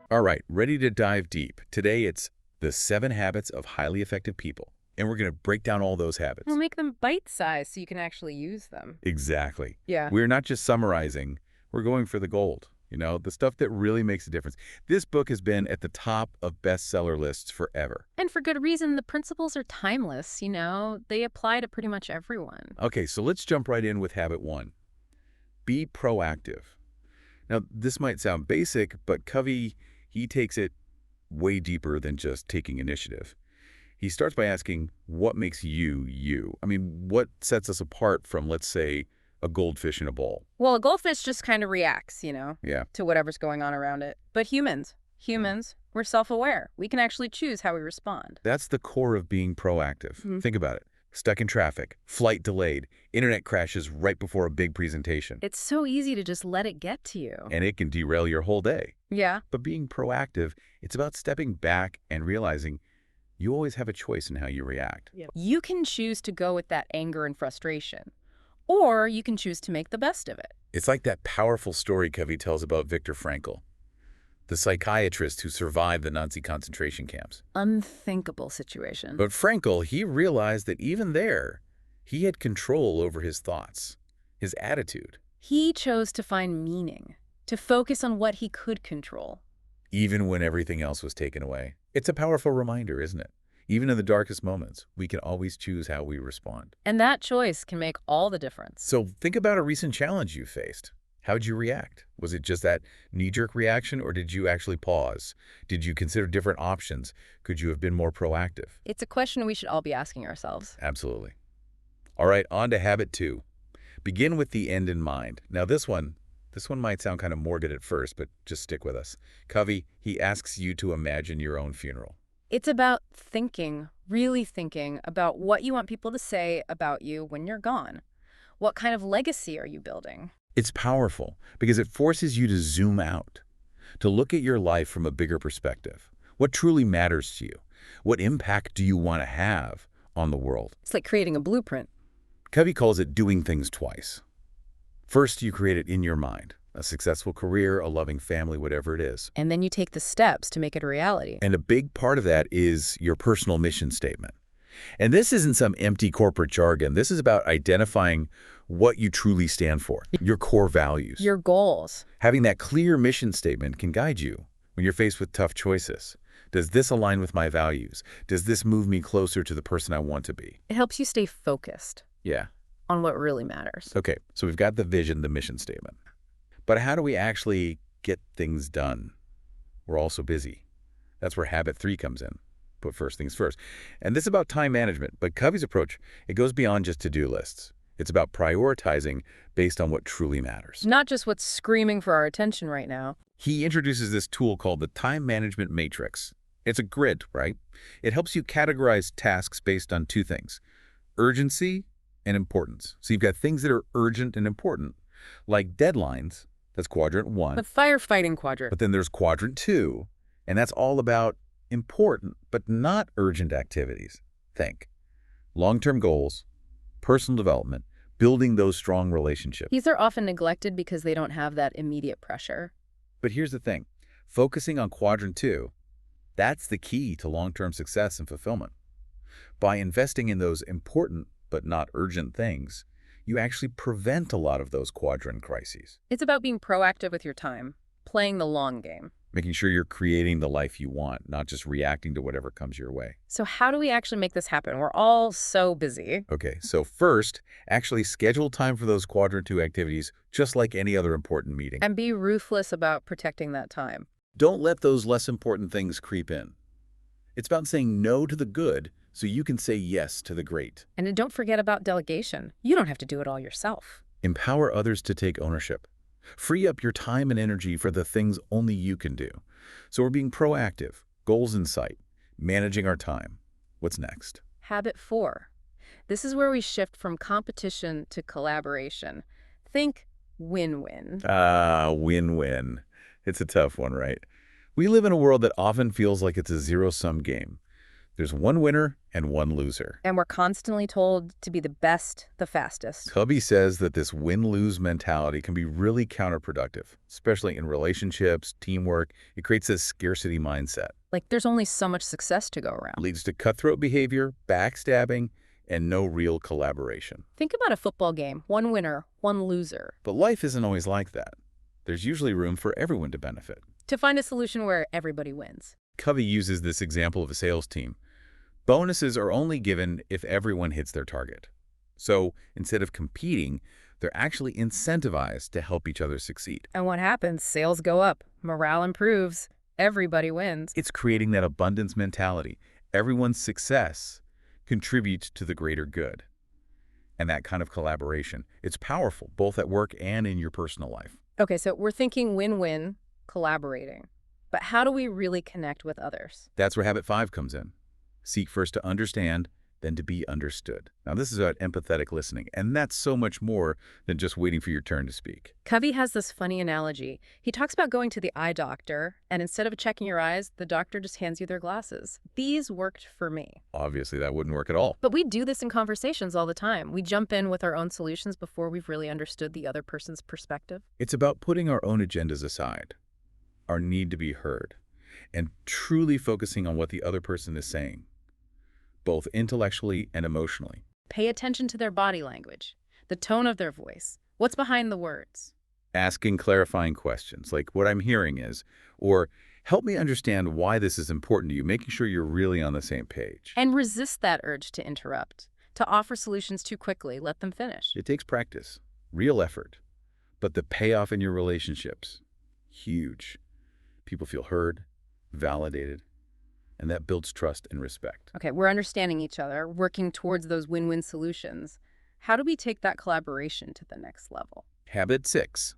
All right, ready to dive deep. Today it's the 7 habits of highly effective people. And we're going to break down all those We'll habits. make them bite-sized so you can actually use them. Exactly. Yeah. We're not just summarizing, we're going for the gold. The stuff that really makes a difference. This book has been at the top of bestseller lists forever. And for good reason, the principles are timeless, They apply to pretty much everyone. Okay, so let's jump right in with habit 1. Be proactive. Now, this might sound basic, but Covey, he takes it way deeper than just taking initiative. He starts by asking, what makes you, you? I mean, what sets us apart from, let's say, a goldfish in a bowl? Well, a goldfish just kind of reacts, Yeah. to whatever's going on around it. But humans, we're self-aware. We can actually choose how we respond. That's the core of being proactive. Think about it. Stuck in traffic, flight delayed, internet crashes right before a big presentation. It's so easy to just let it get to you. And it can derail your whole day. Yeah. But being proactive, it's about stepping back and realizing you always have a choice in how you react. You can choose to go with that anger and frustration, or you can choose to make the best of it. It's like that powerful story Covey tells about Viktor Frankl, the psychiatrist who survived the Nazi concentration camps. Unthinkable situation. But Frankl, he realized that even there, he had control over his thoughts, his attitude. He chose to find meaning, to focus on what he could control. Even when everything else was taken away. It's a powerful reminder, isn't it? Even in the darkest moments, we can always choose how we respond. And that choice can make all the difference. So think about a recent challenge you faced. How'd you react? Was it just that knee-jerk reaction, or did you actually pause? Did you consider different options? Could you have been more proactive? It's a question we should all be asking ourselves. Absolutely. All right, on to habit 2. Begin with the end in mind. Now this one might sound kind of morbid at first, but just stick with us. Covey, he asks you to imagine your own funeral. It's about thinking, really thinking about what you want people to say about you when you're gone. What kind of legacy are you building? It's powerful because it forces you to zoom out, to look at your life from a bigger perspective. What truly matters to you? What impact do you want to have on the world? It's like creating a blueprint. Covey calls it doing things twice. First, you create it in your mind, a successful career, a loving family, whatever it is. And then you take the steps to make it a reality. And a big part of that is your personal mission statement. And this isn't some empty corporate jargon. This is about identifying what you truly stand for, your core values. Your goals. Having that clear mission statement can guide you when you're faced with tough choices. Does this align with my values? Does this move me closer to the person I want to be? It helps you stay focused Yeah. on what really matters. Okay, so we've got the vision, the mission statement. But how do we actually get things done? We're all so busy. That's where habit 3 comes in. Put first things first. And this is about time management, but Covey's approach, it goes beyond just to-do lists. It's about prioritizing based on what truly matters. Not just what's screaming for our attention right now. He introduces this tool called the time management matrix. It's a grid, right? It helps you categorize tasks based on 2 things, urgency and importance. So you've got things that are urgent and important, like deadlines, that's quadrant 1. The firefighting quadrant. But then there's quadrant 2, and that's all about important but not urgent activities. Think long-term goals, personal development, building those strong relationships. These are often neglected because they don't have that immediate pressure. But here's the thing, focusing on quadrant 2, that's the key to long-term success and fulfillment. By investing in those important but not urgent things, you actually prevent a lot of those quadrant crises. It's about being proactive with your time, playing the long game. Making sure you're creating the life you want, not just reacting to whatever comes your way. So how do we actually make this happen? We're all so busy. Okay, so first, actually schedule time for those quadrant 2 activities, just like any other important meeting. And be ruthless about protecting that time. Don't let those less important things creep in. It's about saying no to the good so you can say yes to the great. And then don't forget about delegation. You don't have to do it all yourself. Empower others to take ownership. Free up your time and energy for the things only you can do. So we're being proactive, goals in sight, managing our time. What's next? Habit 4. This is where we shift from competition to collaboration. Think win-win. Win-win. It's a tough one, right? We live in a world that often feels like it's a zero-sum game. There's one winner and one loser. And we're constantly told to be the best, the fastest. Covey says that this win-lose mentality can be really counterproductive, especially in relationships, teamwork. It creates this scarcity mindset. Like there's only so much success to go around. Leads to cutthroat behavior, backstabbing, and no real collaboration. Think about a football game. One winner, one loser. But life isn't always like that. There's usually room for everyone to benefit. To find a solution where everybody wins. Covey uses this example of a sales team. Bonuses are only given if everyone hits their target. So instead of competing, they're actually incentivized to help each other succeed. And what happens? Sales go up. Morale improves. Everybody wins. It's creating that abundance mentality. Everyone's success contributes to the greater good. And that kind of collaboration, it's powerful, both at work and in your personal life. Okay, so we're thinking win-win, collaborating. But how do we really connect with others? That's where habit 5 comes in. Seek first to understand, then to be understood. Now, this is about empathetic listening, and that's so much more than just waiting for your turn to speak. Covey has this funny analogy. He talks about going to the eye doctor, and instead of checking your eyes, the doctor just hands you their glasses. These worked for me. Obviously, that wouldn't work at all. But we do this in conversations all the time. We jump in with our own solutions before we've really understood the other person's perspective. It's about putting our own agendas aside, our need to be heard, and truly focusing on what the other person is saying, both intellectually and emotionally. Pay attention to their body language, the tone of their voice, what's behind the words. Asking clarifying questions like what I'm hearing is, or help me understand why this is important to you, making sure you're really on the same page. And resist that urge to interrupt, to offer solutions too quickly. Let them finish. It takes practice, real effort, but the payoff in your relationships, huge. People feel heard, validated, and that builds trust and respect. Okay, we're understanding each other, working towards those win-win solutions. How do we take that collaboration to the next level? Habit 6,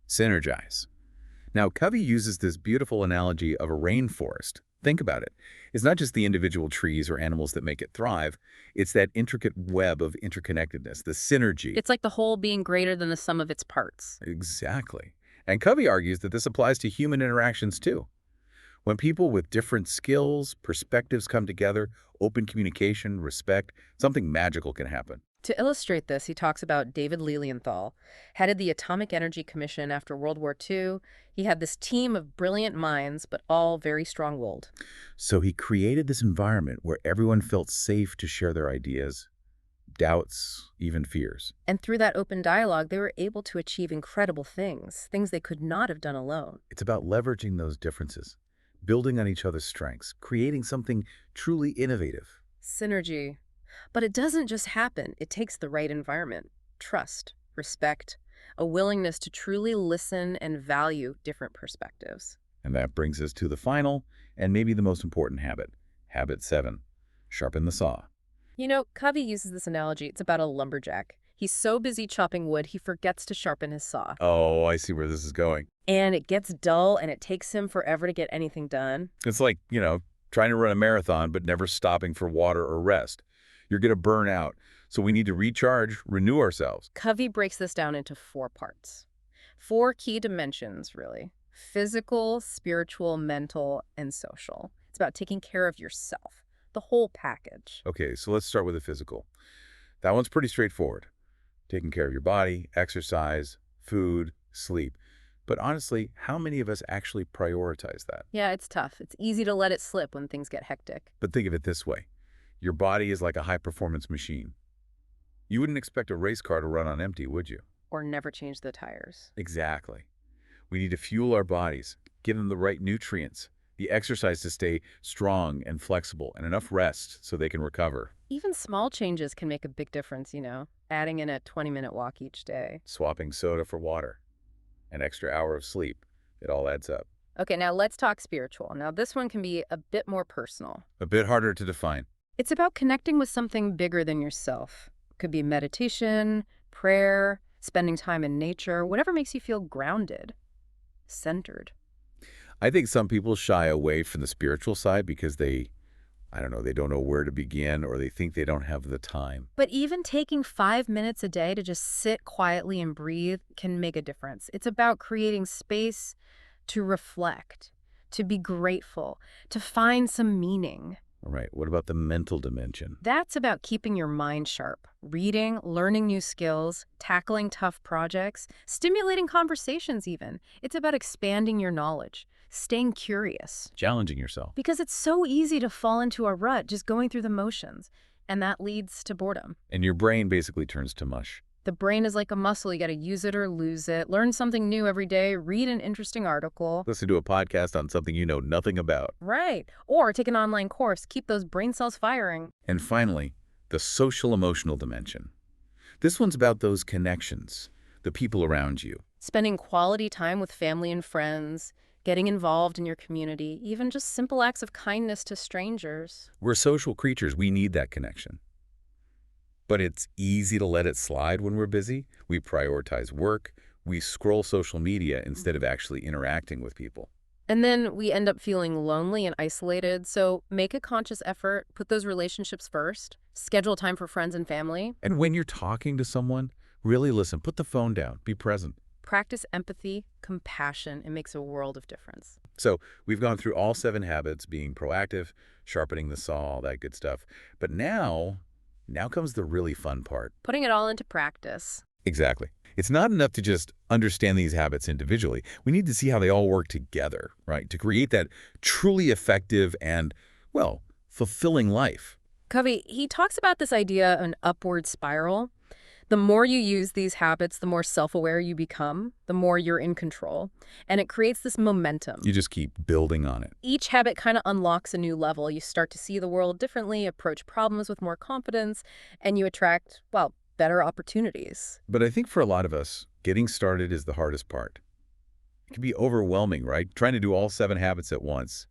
synergize. Now, Covey uses this beautiful analogy of a rainforest. Think about it. It's not just the individual trees or animals that make it thrive. It's that intricate web of interconnectedness, the synergy. It's like the whole being greater than the sum of its parts. Exactly. And Covey argues that this applies to human interactions too. When people with different skills, perspectives come together, open communication, respect, something magical can happen. To illustrate this, he talks about David Lilienthal, headed the Atomic Energy Commission after World War II. He had this team of brilliant minds, but all very strong-willed. So he created this environment where everyone felt safe to share their ideas, doubts, even fears. And through that open dialogue, they were able to achieve incredible things they could not have done alone. It's about leveraging those differences, building on each other's strengths, creating something truly innovative. Synergy. But it doesn't just happen. It takes the right environment, trust, respect, a willingness to truly listen and value different perspectives. And that brings us to the final and maybe the most important habit, habit 7, sharpen the saw. You know, Covey uses this analogy. It's about a lumberjack. He's so busy chopping wood, he forgets to sharpen his saw. Oh, I see where this is going. And it gets dull, and it takes him forever to get anything done. It's like, trying to run a marathon but never stopping for water or rest. You're going to burn out. So we need to recharge, renew ourselves. Covey breaks this down into 4 parts. 4 key dimensions, really. Physical, spiritual, mental, and social. It's about taking care of yourself, the whole package. Okay, so let's start with the physical. That one's pretty straightforward. Taking care of your body, exercise, food, sleep. But honestly, how many of us actually prioritize that? Yeah, it's tough. It's easy to let it slip when things get hectic. But think of it this way. Your body is like a high-performance machine. You wouldn't expect a race car to run on empty, would you? Or never change the tires. Exactly. We need to fuel our bodies, give them the right nutrients, the exercise to stay strong and flexible, and enough rest so they can recover. Even small changes can make a big difference, adding in a 20-minute walk each day. Swapping soda for water, an extra hour of sleep, it all adds up. Okay, now let's talk spiritual. Now this one can be a bit more personal. A bit harder to define. It's about connecting with something bigger than yourself. It could be meditation, prayer, spending time in nature, whatever makes you feel grounded, centered. I think some people shy away from the spiritual side because they don't know where to begin, or they think they don't have the time. But even taking 5 minutes a day to just sit quietly and breathe can make a difference. It's about creating space to reflect, to be grateful, to find some meaning. All right, what about the mental dimension? That's about keeping your mind sharp, reading, learning new skills, tackling tough projects, stimulating conversations even. It's about expanding your knowledge, staying curious. Challenging yourself. Because it's so easy to fall into a rut just going through the motions, and that leads to boredom. And your brain basically turns to mush. The brain is like a muscle. You got to use it or lose it. Learn something new every day. Read an interesting article. Listen to a podcast on something you know nothing about. Right. Or take an online course. Keep those brain cells firing. And finally, the social emotional dimension. This one's about those connections, the people around you. Spending quality time with family and friends, getting involved in your community, even just simple acts of kindness to strangers. We're social creatures. We need that connection. But it's easy to let it slide when we're busy. We prioritize work. We scroll social media instead of actually interacting with people. And then we end up feeling lonely and isolated. So make a conscious effort, put those relationships first, schedule time for friends and family, And when you're talking to someone, really listen. Put the phone down. Be present. practice empathy, compassion. It makes a world of difference. So we've gone through all 7 habits, being proactive, sharpening the saw, all that good stuff. But now comes the really fun part. Putting it all into practice. Exactly. It's not enough to just understand these habits individually. We need to see how they all work together, right? To create that truly effective and, well, fulfilling life. Covey, he talks about this idea of an upward spiral. The more you use these habits, the more self-aware you become, the more you're in control. And it creates this momentum. You just keep building on it. Each habit kind of unlocks a new level. You start to see the world differently, approach problems with more confidence, and you attract, well, better opportunities. But I think for a lot of us, getting started is the hardest part. It can be overwhelming, right? Trying to do all 7 habits at once,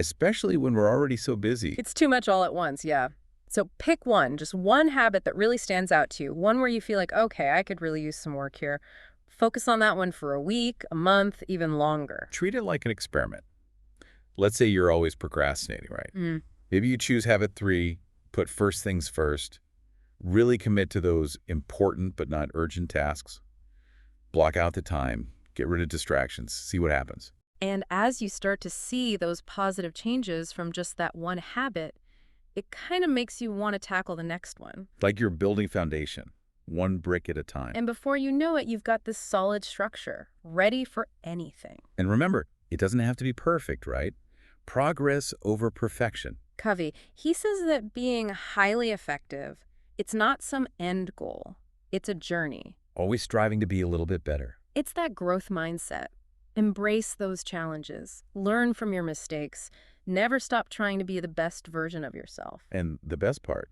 especially when we're already so busy. It's too much all at once, yeah. So pick one, just one habit that really stands out to you, one where you feel like, okay, I could really use some work here. Focus on that one for a week, a month, even longer. Treat it like an experiment. Let's say you're always procrastinating, right? Maybe you choose habit 3, put first things first, really commit to those important but not urgent tasks, block out the time, get rid of distractions, see what happens. And as you start to see those positive changes from just that one habit, it kind of makes you want to tackle the next one. Like you're building foundation, one brick at a time. And before you know it, you've got this solid structure, ready for anything. And remember, it doesn't have to be perfect, right? Progress over perfection. Covey, he says that being highly effective, it's not some end goal. It's a journey. Always striving to be a little bit better. It's that growth mindset. Embrace those challenges. Learn from your mistakes. Never stop trying to be the best version of yourself. And the best part,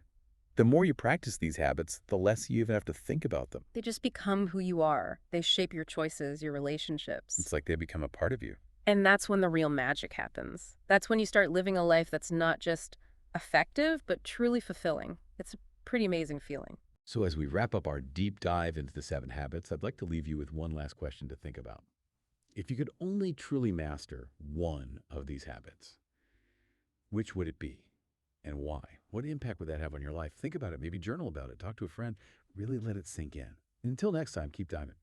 the more you practice these habits, the less you even have to think about them. They just become who you are. They shape your choices, your relationships. It's like they become a part of you. And that's when the real magic happens. That's when you start living a life that's not just effective, but truly fulfilling. It's a pretty amazing feeling. So as we wrap up our deep dive into the 7 habits, I'd like to leave you with one last question to think about. If you could only truly master one of these habits, which would it be and why? What impact would that have on your life? Think about it. Maybe journal about it. Talk to a friend. Really let it sink in. Until next time, keep diving.